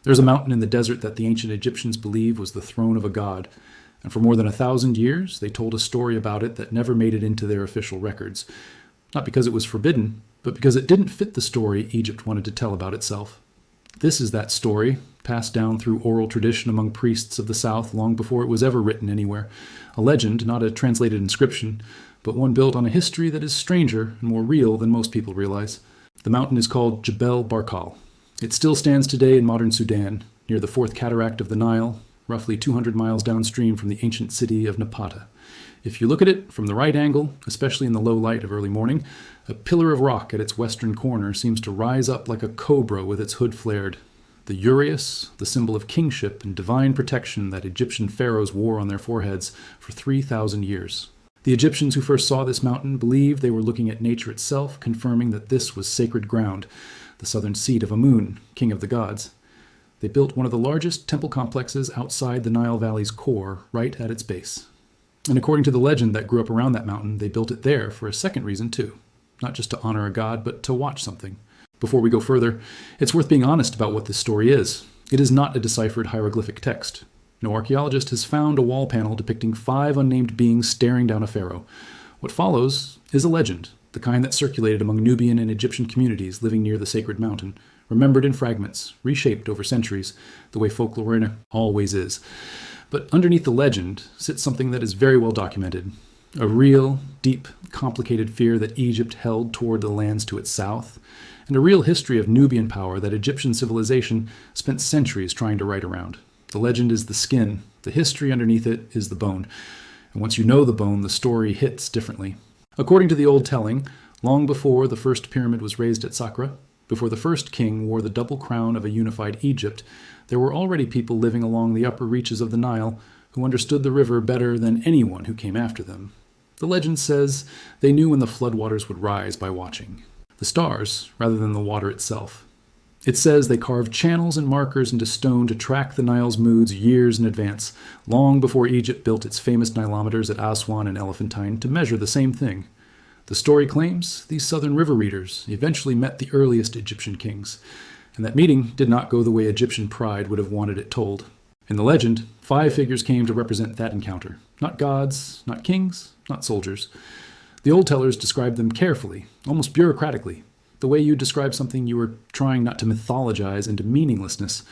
There's a mountain in the desert that the ancient Egyptians believe was the throne of a god, and for more than 1,000 years they told a story about it that never made it into their official records, not because it was forbidden, but because it didn't fit the story Egypt wanted to tell about itself. This is that story, passed down through oral tradition among priests of the South long before it was ever written anywhere. A legend, not a translated inscription, but one built on a history that is stranger and more real than most people realize. The mountain is called Jebel Barkal. It still stands today in modern Sudan, near the fourth cataract of the Nile, roughly 200 miles downstream from the ancient city of Napata. If you look at it from the right angle, especially in the low light of early morning, a pillar of rock at its western corner seems to rise up like a cobra with its hood flared. The uraeus, the symbol of kingship and divine protection that Egyptian pharaohs wore on their foreheads for 3,000 years. The Egyptians who first saw this mountain believed they were looking at nature itself, confirming that this was sacred ground, the southern seat of Amun, king of the gods. They built one of the largest temple complexes outside the Nile Valley's core, right at its base. And according to the legend that grew up around that mountain, they built it there for a second reason too. Not just to honor a god, but to watch something. Before we go further, it's worth being honest about what this story is. It is not a deciphered hieroglyphic text. No archaeologist has found a wall panel depicting 5 unnamed beings staring down a pharaoh. What follows is a legend, the kind that circulated among Nubian and Egyptian communities living near the sacred mountain, remembered in fragments, reshaped over centuries, the way folklore always is. But underneath the legend sits something that is very well documented. A real, deep, complicated fear that Egypt held toward the lands to its south, and a real history of Nubian power that Egyptian civilization spent centuries trying to right around. The legend is the skin, the history underneath it is the bone. And once you know the bone, the story hits differently. According to the old telling, long before the first pyramid was raised at Saqqara, before the first king wore the double crown of a unified Egypt, there were already people living along the upper reaches of the Nile who understood the river better than anyone who came after them. The legend says they knew when the floodwaters would rise by watching the stars rather than the water itself. It says they carved channels and markers into stone to track the Nile's moods years in advance, long before Egypt built its famous Nilometers at Aswan and Elephantine to measure the same thing. The story claims these southern river readers eventually met the earliest Egyptian kings, and that meeting did not go the way Egyptian pride would have wanted it told. In the legend, 5 figures came to represent that encounter. Not gods, not kings, not soldiers. The old tellers described them carefully, almost bureaucratically, the way you describe something you were trying not to mythologize into meaninglessness.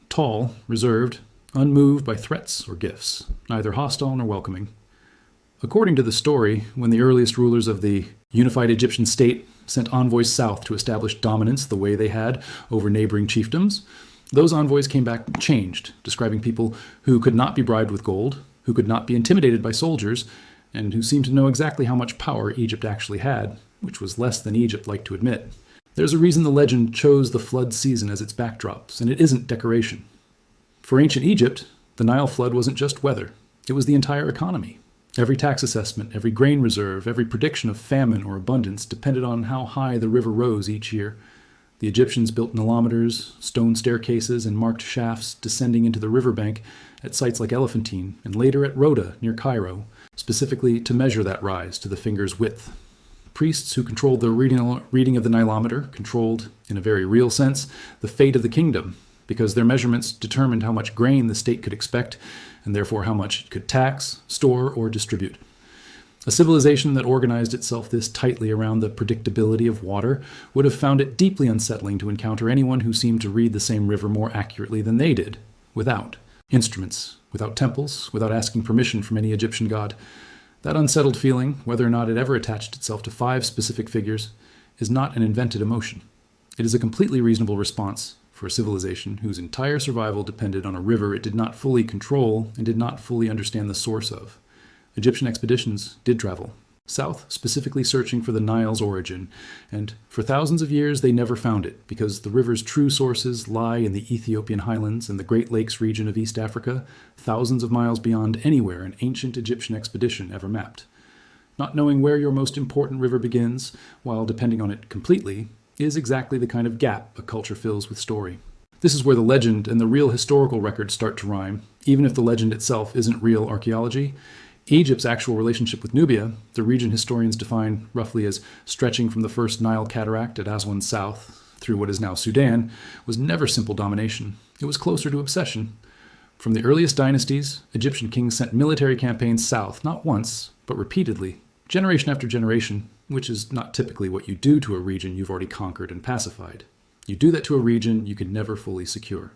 Tall, reserved, unmoved by threats or gifts, neither hostile nor welcoming. According to the story, when the earliest rulers of the unified Egyptian state sent envoys south to establish dominance the way they had over neighboring chiefdoms, those envoys came back changed, describing people who could not be bribed with gold, who could not be intimidated by soldiers, and who seemed to know exactly how much power Egypt actually had, which was less than Egypt liked to admit. There's a reason the legend chose the flood season as its backdrops, and it isn't decoration. For ancient Egypt, the Nile flood wasn't just weather. It was the entire economy. Every tax assessment, every grain reserve, every prediction of famine or abundance depended on how high the river rose each year. The Egyptians built nilometers, stone staircases, and marked shafts descending into the riverbank at sites like Elephantine and later at Rhoda near Cairo, specifically to measure that rise to the finger's width. Priests who controlled the reading of the nilometer controlled, in a very real sense, the fate of the kingdom, because their measurements determined how much grain the state could expect, and therefore how much it could tax, store, or distribute. A civilization that organized itself this tightly around the predictability of water would have found it deeply unsettling to encounter anyone who seemed to read the same river more accurately than they did, without instruments, without temples, without asking permission from any Egyptian god. That unsettled feeling, whether or not it ever attached itself to 5 specific figures, is not an invented emotion. It is a completely reasonable response for a civilization whose entire survival depended on a river it did not fully control and did not fully understand the source of. Egyptian expeditions did travel south, specifically searching for the Nile's origin, and for thousands of years they never found it, because the river's true sources lie in the Ethiopian highlands and the Great Lakes region of East Africa, thousands of miles beyond anywhere an ancient Egyptian expedition ever mapped. Not knowing where your most important river begins, while depending on it completely, is exactly the kind of gap a culture fills with story. This is where the legend and the real historical records start to rhyme, even if the legend itself isn't real archaeology. Egypt's actual relationship with Nubia, the region historians define roughly as stretching from the first Nile cataract at Aswan south through what is now Sudan, was never simple domination. It was closer to obsession. From the earliest dynasties, Egyptian kings sent military campaigns south, not once, but repeatedly, generation after generation, which is not typically what you do to a region you've already conquered and pacified. You do that to a region you can never fully secure.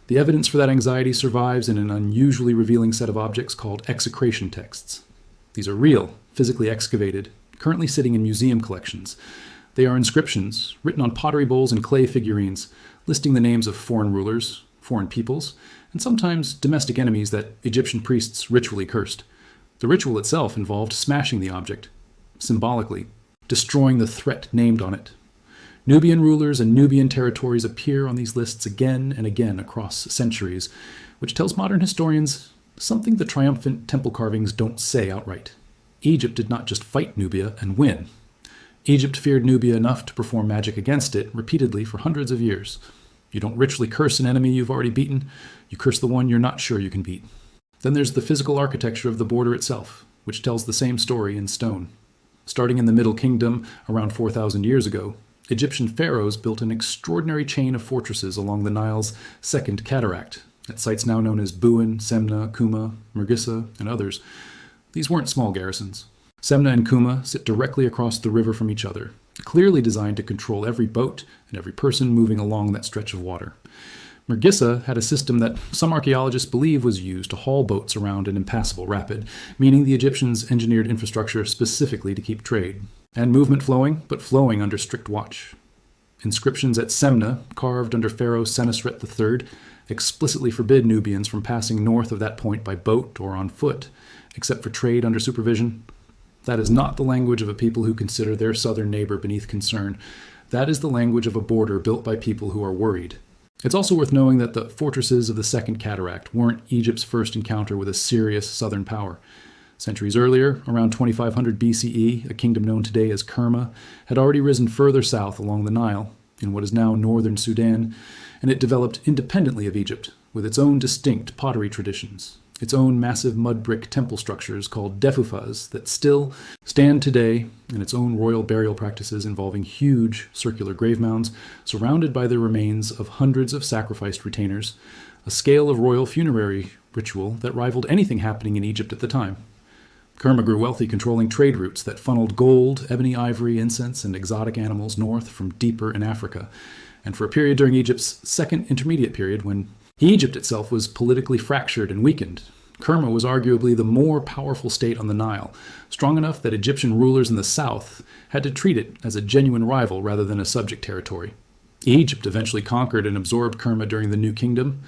The evidence for that anxiety survives in an unusually revealing set of objects called execration texts. These are real, physically excavated, currently sitting in museum collections. They are inscriptions, written on pottery bowls and clay figurines, listing the names of foreign rulers, foreign peoples, and sometimes domestic enemies that Egyptian priests ritually cursed. The ritual itself involved smashing the object, symbolically, destroying the threat named on it. Nubian rulers and Nubian territories appear on these lists again and again across centuries, which tells modern historians something the triumphant temple carvings don't say outright. Egypt did not just fight Nubia and win. Egypt feared Nubia enough to perform magic against it repeatedly for hundreds of years. You don't ritually curse an enemy you've already beaten, you curse the one you're not sure you can beat. Then there's the physical architecture of the border itself, which tells the same story in stone. Starting in the Middle Kingdom around 4,000 years ago, Egyptian pharaohs built an extraordinary chain of fortresses along the Nile's second cataract, at sites now known as Buin, Semna, Kuma, Mergissa, and others. These weren't small garrisons. Semna and Kuma sit directly across the river from each other, clearly designed to control every boat and every person moving along that stretch of water. Mergissa had a system that some archaeologists believe was used to haul boats around an impassable rapid, meaning the Egyptians engineered infrastructure specifically to keep trade, and movement flowing, but flowing under strict watch. Inscriptions at Semna, carved under Pharaoh Senusret III, explicitly forbid Nubians from passing north of that point by boat or on foot, except for trade under supervision. That is not the language of a people who consider their southern neighbor beneath concern. That is the language of a border built by people who are worried. It's also worth knowing that the fortresses of the Second Cataract weren't Egypt's first encounter with a serious southern power. Centuries earlier, around 2500 BCE, a kingdom known today as Kerma had already risen further south along the Nile, in what is now northern Sudan, and it developed independently of Egypt, with its own distinct pottery traditions, its own massive mud brick temple structures called defufas that still stand today, and its own royal burial practices involving huge circular grave mounds surrounded by the remains of hundreds of sacrificed retainers, a scale of royal funerary ritual that rivaled anything happening in Egypt at the time. Kerma grew wealthy controlling trade routes that funneled gold, ebony, ivory, incense, and exotic animals north from deeper in Africa, and for a period during Egypt's second intermediate period when Egypt itself was politically fractured and weakened, Kerma was arguably the more powerful state on the Nile, strong enough that Egyptian rulers in the south had to treat it as a genuine rival rather than a subject territory. Egypt eventually conquered and absorbed Kerma during the New Kingdom,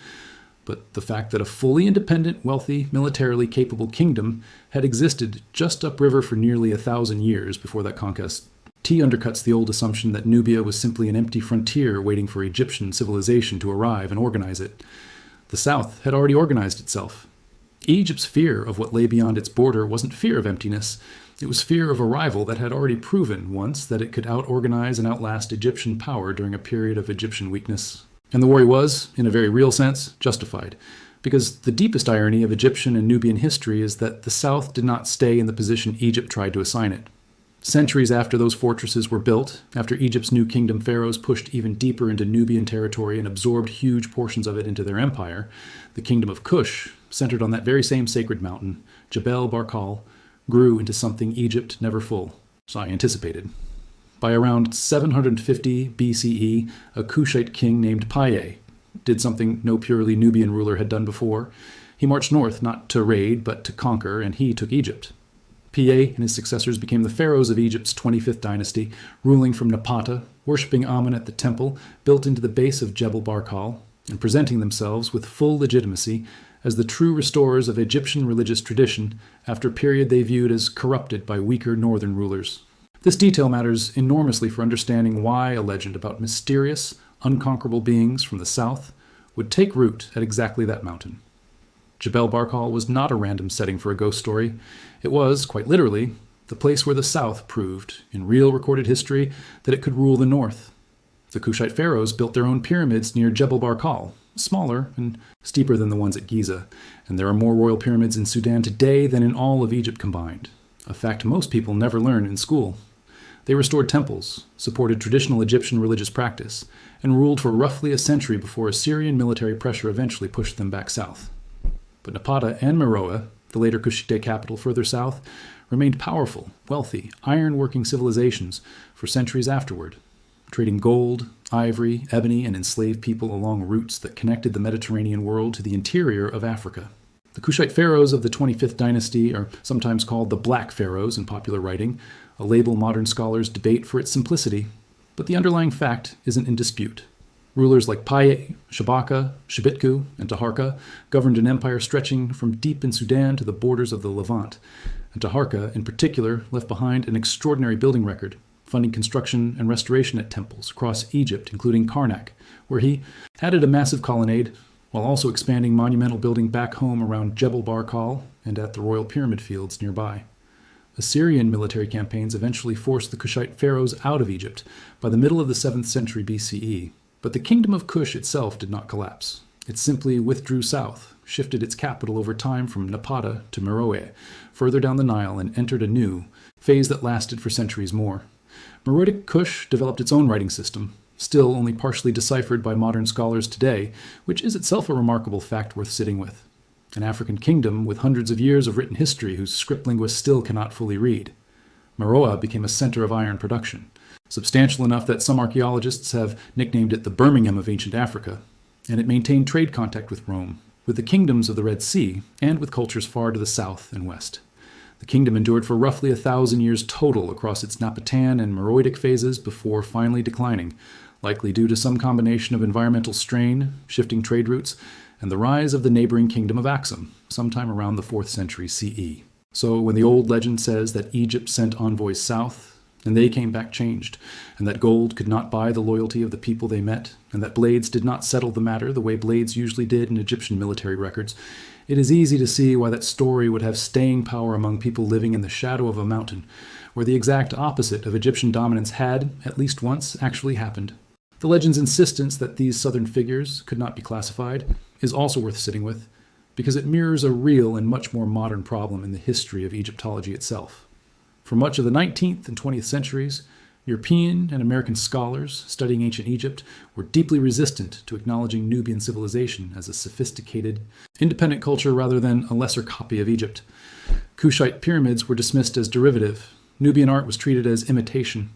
but the fact that a fully independent, wealthy, militarily capable kingdom had existed just upriver for nearly 1,000 years before that conquest undercuts the old assumption that Nubia was simply an empty frontier waiting for Egyptian civilization to arrive and organize it. The South had already organized itself. Egypt's fear of what lay beyond its border wasn't fear of emptiness. It was fear of a rival that had already proven once that it could out-organize and outlast Egyptian power during a period of Egyptian weakness. And the worry was, in a very real sense, justified, because the deepest irony of Egyptian and Nubian history is that the South did not stay in the position Egypt tried to assign it. Centuries after those fortresses were built, after Egypt's New Kingdom pharaohs pushed even deeper into Nubian territory and absorbed huge portions of it into their empire, the Kingdom of Kush, centered on that very same sacred mountain, Jebel Barkal, grew into something Egypt never anticipated. By around 750 BCE, a Kushite king named Paye did something no purely Nubian ruler had done before. He marched north not to raid, but to conquer, and he took Egypt. Paye and his successors became the pharaohs of Egypt's 25th dynasty, ruling from Napata, worshipping Amun at the temple built into the base of Jebel Barkal, and presenting themselves with full legitimacy as the true restorers of Egyptian religious tradition after a period they viewed as corrupted by weaker northern rulers. This detail matters enormously for understanding why a legend about mysterious, unconquerable beings from the south would take root at exactly that mountain. Jebel Barkal was not a random setting for a ghost story. It was, quite literally, the place where the south proved, in real recorded history, that it could rule the north. The Kushite pharaohs built their own pyramids near Jebel Barkal, smaller and steeper than the ones at Giza, and there are more royal pyramids in Sudan today than in all of Egypt combined, a fact most people never learn in school. They restored temples, supported traditional Egyptian religious practice, and ruled for roughly a century before Assyrian military pressure eventually pushed them back south. But Napata and Meroe, the later Kushite capital further south, remained powerful, wealthy, iron-working civilizations for centuries afterward, trading gold, ivory, ebony, and enslaved people along routes that connected the Mediterranean world to the interior of Africa. The Kushite pharaohs of the 25th dynasty are sometimes called the Black Pharaohs in popular writing, a label modern scholars debate for its simplicity, but the underlying fact isn't in dispute. Rulers like Paye, Shabaka, Shebitku, and Taharka governed an empire stretching from deep in Sudan to the borders of the Levant, and Taharka, in particular, left behind an extraordinary building record, funding construction and restoration at temples across Egypt, including Karnak, where he added a massive colonnade, while also expanding monumental building back home around Jebel Barkal and at the royal pyramid fields nearby. Assyrian military campaigns eventually forced the Kushite pharaohs out of Egypt by the middle of the 7th century BCE, but the kingdom of Kush itself did not collapse. It simply withdrew south, shifted its capital over time from Napata to Meroe, further down the Nile, and entered a new phase that lasted for centuries more. Meroitic Kush developed its own writing system, still only partially deciphered by modern scholars today, which is itself a remarkable fact worth sitting with. An African kingdom with hundreds of years of written history whose script linguists still cannot fully read. Meroe became a center of iron production, substantial enough that some archaeologists have nicknamed it the Birmingham of ancient Africa, and it maintained trade contact with Rome, with the kingdoms of the Red Sea, and with cultures far to the south and west. The kingdom endured for roughly 1,000 years total across its Napatan and Meroitic phases before finally declining, likely due to some combination of environmental strain, shifting trade routes, and the rise of the neighboring kingdom of Axum, sometime around the 4th century CE. So when the old legend says that Egypt sent envoys south, and they came back changed, and that gold could not buy the loyalty of the people they met, and that blades did not settle the matter the way blades usually did in Egyptian military records, it is easy to see why that story would have staying power among people living in the shadow of a mountain, where the exact opposite of Egyptian dominance had, at least once, actually happened. The legend's insistence that these southern figures could not be classified is also worth sitting with, because it mirrors a real and much more modern problem in the history of Egyptology itself. For much of the 19th and 20th centuries, European and American scholars studying ancient Egypt were deeply resistant to acknowledging Nubian civilization as a sophisticated, independent culture rather than a lesser copy of Egypt. Kushite pyramids were dismissed as derivative. Nubian art was treated as imitation.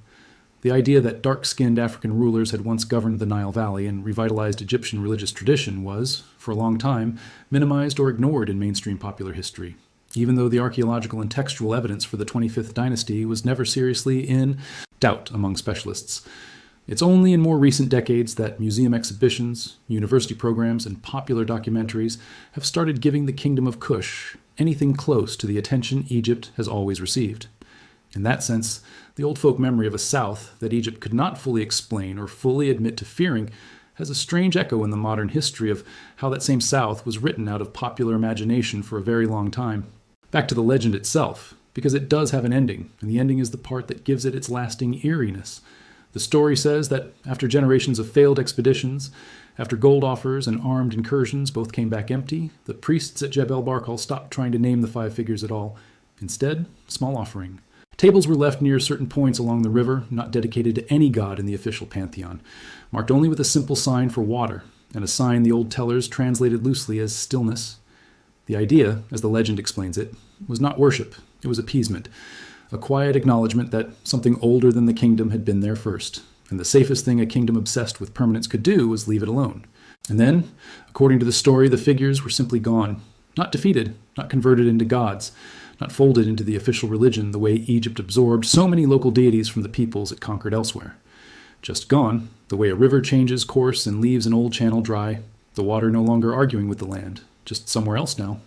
The idea that dark-skinned African rulers had once governed the Nile Valley and revitalized Egyptian religious tradition was, for a long time, minimized or ignored in mainstream popular history, even though the archaeological and textual evidence for the 25th dynasty was never seriously in doubt among specialists. It's only in more recent decades that museum exhibitions, university programs, and popular documentaries have started giving the Kingdom of Kush anything close to the attention Egypt has always received. In that sense, the old folk memory of a South that Egypt could not fully explain or fully admit to fearing has a strange echo in the modern history of how that same South was written out of popular imagination for a very long time. Back to the legend itself, because it does have an ending, and the ending is the part that gives it its lasting eeriness. The story says that after generations of failed expeditions, after gold offers and armed incursions both came back empty, the priests at Jebel Barkal stopped trying to name the 5 figures at all. Instead, small offering. Tables were left near certain points along the river, not dedicated to any god in the official pantheon, marked only with a simple sign for water, and a sign the old tellers translated loosely as stillness. The idea, as the legend explains it, was not worship, it was appeasement, a quiet acknowledgement that something older than the kingdom had been there first, and the safest thing a kingdom obsessed with permanence could do was leave it alone. And then, according to the story, the figures were simply gone, not defeated, not converted into gods, not folded into the official religion the way Egypt absorbed so many local deities from the peoples it conquered elsewhere. Just gone, the way a river changes course and leaves an old channel dry, the water no longer arguing with the land, just somewhere else now.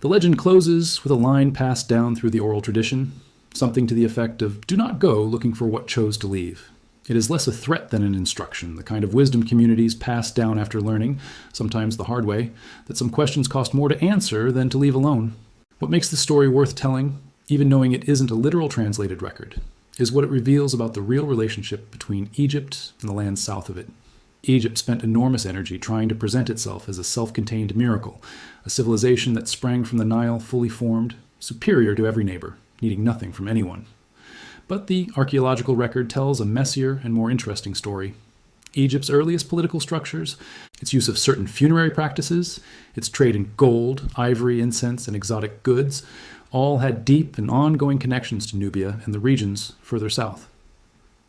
The legend closes with a line passed down through the oral tradition, something to the effect of, "Do not go looking for what chose to leave." It is less a threat than an instruction, the kind of wisdom communities pass down after learning, sometimes the hard way, that some questions cost more to answer than to leave alone. What makes the story worth telling, even knowing it isn't a literal translated record, is what it reveals about the real relationship between Egypt and the lands south of it. Egypt spent enormous energy trying to present itself as a self-contained miracle, a civilization that sprang from the Nile fully formed, superior to every neighbor, needing nothing from anyone. But the archaeological record tells a messier and more interesting story. Egypt's earliest political structures, its use of certain funerary practices, its trade in gold, ivory, incense, and exotic goods, all had deep and ongoing connections to Nubia and the regions further south.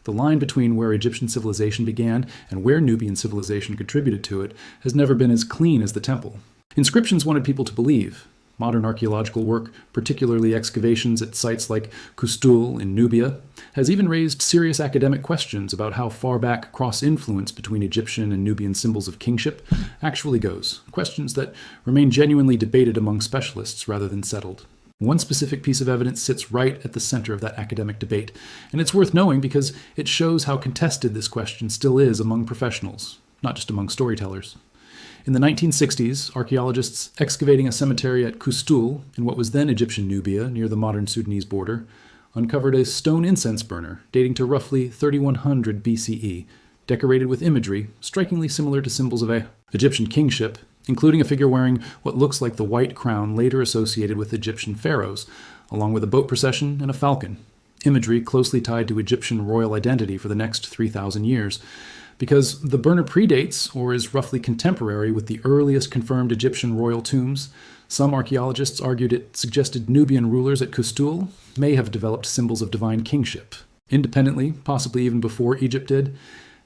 The line between where Egyptian civilization began and where Nubian civilization contributed to it has never been as clean as the temple. Inscriptions wanted people to believe. Modern archaeological work, particularly excavations at sites like Kustul in Nubia, has even raised serious academic questions about how far back cross-influence between Egyptian and Nubian symbols of kingship actually goes, questions that remain genuinely debated among specialists rather than settled. One specific piece of evidence sits right at the center of that academic debate, and it's worth knowing because it shows how contested this question still is among professionals, not just among storytellers. In the 1960s, archaeologists excavating a cemetery at Kustul, in what was then Egyptian Nubia, near the modern Sudanese border, uncovered a stone incense burner dating to roughly 3100 BCE, decorated with imagery strikingly similar to symbols of Egyptian kingship, including a figure wearing what looks like the white crown later associated with Egyptian pharaohs, along with a boat procession and a falcon, imagery closely tied to Egyptian royal identity for the next 3,000 years. Because the burner predates, or is roughly contemporary with the earliest confirmed Egyptian royal tombs, some archaeologists argued it suggested Nubian rulers at Kustul may have developed symbols of divine kingship, independently, possibly even before Egypt did,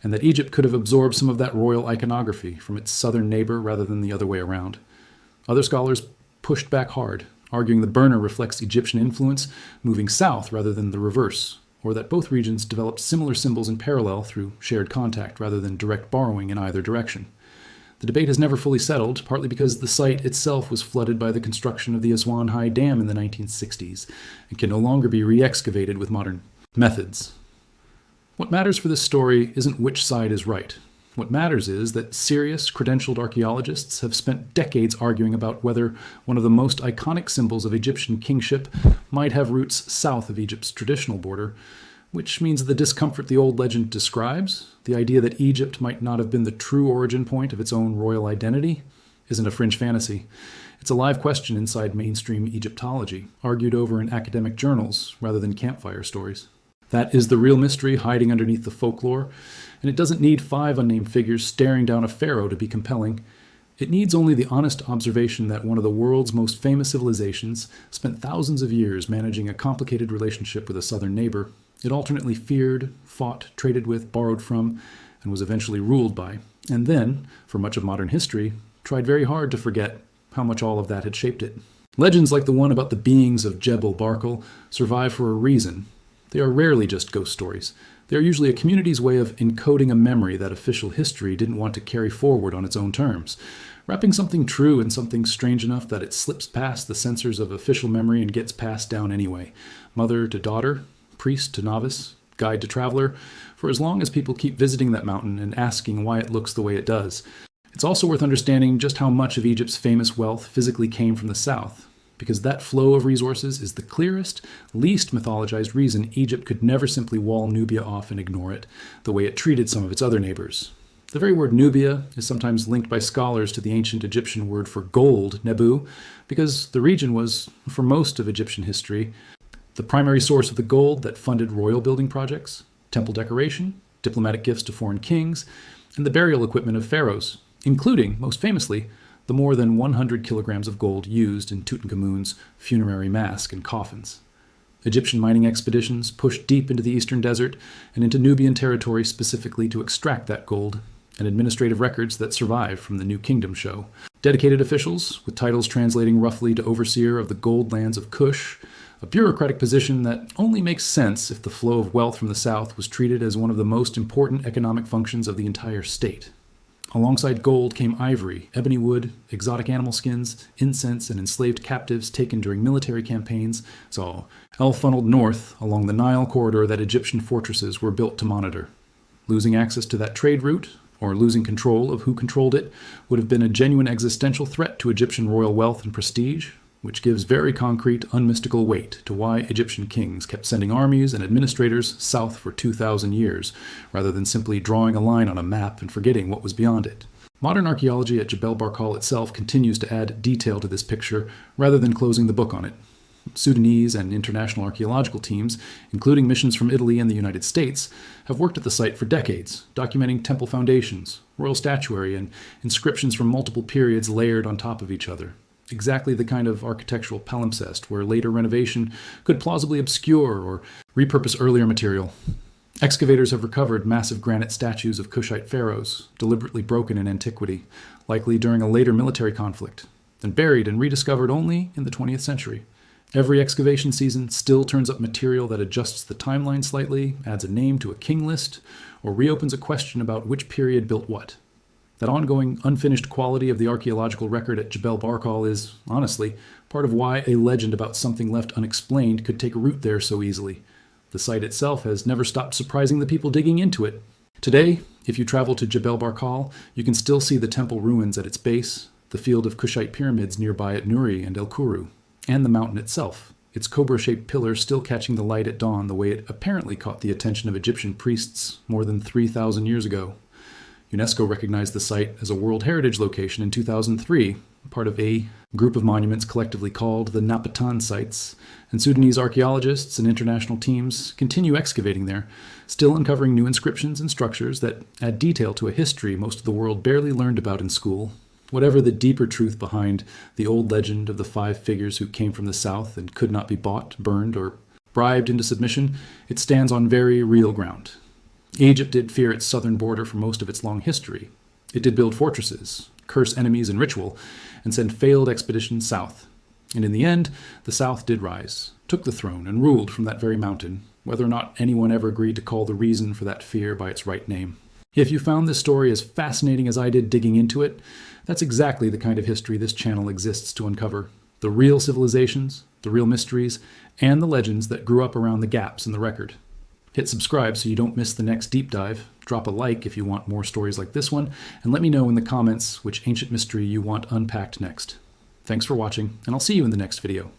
and that Egypt could have absorbed some of that royal iconography from its southern neighbor rather than the other way around. Other scholars pushed back hard, arguing the burner reflects Egyptian influence moving south rather than the reverse, or that both regions developed similar symbols in parallel through shared contact rather than direct borrowing in either direction. The debate has never fully settled, partly because the site itself was flooded by the construction of the Aswan High Dam in the 1960s and can no longer be re-excavated with modern methods. What matters for this story isn't which side is right. What matters is that serious, credentialed archaeologists have spent decades arguing about whether one of the most iconic symbols of Egyptian kingship might have roots south of Egypt's traditional border, which means the discomfort the old legend describes, the idea that Egypt might not have been the true origin point of its own royal identity, isn't a fringe fantasy. It's a live question inside mainstream Egyptology, argued over in academic journals rather than campfire stories. That is the real mystery hiding underneath the folklore, and it doesn't need 5 unnamed figures staring down a pharaoh to be compelling. It needs only the honest observation that one of the world's most famous civilizations spent thousands of years managing a complicated relationship with a southern neighbor it alternately feared, fought, traded with, borrowed from, and was eventually ruled by, and then, for much of modern history, tried very hard to forget how much all of that had shaped it. Legends like the one about the beings of Jebel Barkal survive for a reason. They are rarely just ghost stories. They are usually a community's way of encoding a memory that official history didn't want to carry forward on its own terms, wrapping something true in something strange enough that it slips past the censors of official memory and gets passed down anyway, mother to daughter, priest to novice, guide to traveler, for as long as people keep visiting that mountain and asking why it looks the way it does. It's also worth understanding just how much of Egypt's famous wealth physically came from the south, because that flow of resources is the clearest, least mythologized reason Egypt could never simply wall Nubia off and ignore it, the way it treated some of its other neighbors. The very word Nubia is sometimes linked by scholars to the ancient Egyptian word for gold, Nebu, because the region was, for most of Egyptian history, the primary source of the gold that funded royal building projects, temple decoration, diplomatic gifts to foreign kings, and the burial equipment of pharaohs, including, most famously, the more than 100 kilograms of gold used in Tutankhamun's funerary mask and coffins. Egyptian mining expeditions pushed deep into the eastern desert and into Nubian territory specifically to extract that gold, and administrative records that survive from the New Kingdom show. Dedicated officials, with titles translating roughly to overseer of the gold lands of Kush, a bureaucratic position that only makes sense if the flow of wealth from the south was treated as one of the most important economic functions of the entire state. Alongside gold came ivory, ebony wood, exotic animal skins, incense, and enslaved captives taken during military campaigns, so all funneled north along the Nile corridor that Egyptian fortresses were built to monitor. Losing access to that trade route, or losing control of who controlled it, would have been a genuine existential threat to Egyptian royal wealth and prestige, which gives very concrete, unmystical weight to why Egyptian kings kept sending armies and administrators south for 2,000 years, rather than simply drawing a line on a map and forgetting what was beyond it. Modern archaeology at Jebel Barkal itself continues to add detail to this picture, rather than closing the book on it. Sudanese and international archaeological teams, including missions from Italy and the United States, have worked at the site for decades, documenting temple foundations, royal statuary, and inscriptions from multiple periods layered on top of each other. Exactly the kind of architectural palimpsest where later renovation could plausibly obscure or repurpose earlier material. Excavators have recovered massive granite statues of Kushite pharaohs, deliberately broken in antiquity, likely during a later military conflict, and buried and rediscovered only in the 20th century. Every excavation season still turns up material that adjusts the timeline slightly, adds a name to a king list, or reopens a question about which period built what. That ongoing, unfinished quality of the archaeological record at Jebel Barkal is, honestly, part of why a legend about something left unexplained could take root there so easily. The site itself has never stopped surprising the people digging into it. Today, if you travel to Jebel Barkal, you can still see the temple ruins at its base, the field of Kushite pyramids nearby at Nuri and El Kuru, and the mountain itself, its cobra-shaped pillars still catching the light at dawn the way it apparently caught the attention of Egyptian priests more than 3,000 years ago. UNESCO recognized the site as a World Heritage Location in 2003, part of a group of monuments collectively called the Napatan Sites, and Sudanese archaeologists and international teams continue excavating there, still uncovering new inscriptions and structures that add detail to a history most of the world barely learned about in school. Whatever the deeper truth behind the old legend of the 5 figures who came from the south and could not be bought, burned, or bribed into submission, it stands on very real ground. Egypt did fear its southern border for most of its long history. It did build fortresses, curse enemies in ritual, and send failed expeditions south. And in the end, the south did rise, took the throne, and ruled from that very mountain, whether or not anyone ever agreed to call the reason for that fear by its right name. If you found this story as fascinating as I did digging into it, that's exactly the kind of history this channel exists to uncover. The real civilizations, the real mysteries, and the legends that grew up around the gaps in the record. Hit subscribe so you don't miss the next deep dive. Drop a like if you want more stories like this one, and let me know in the comments which ancient mystery you want unpacked next. Thanks for watching, and I'll see you in the next video.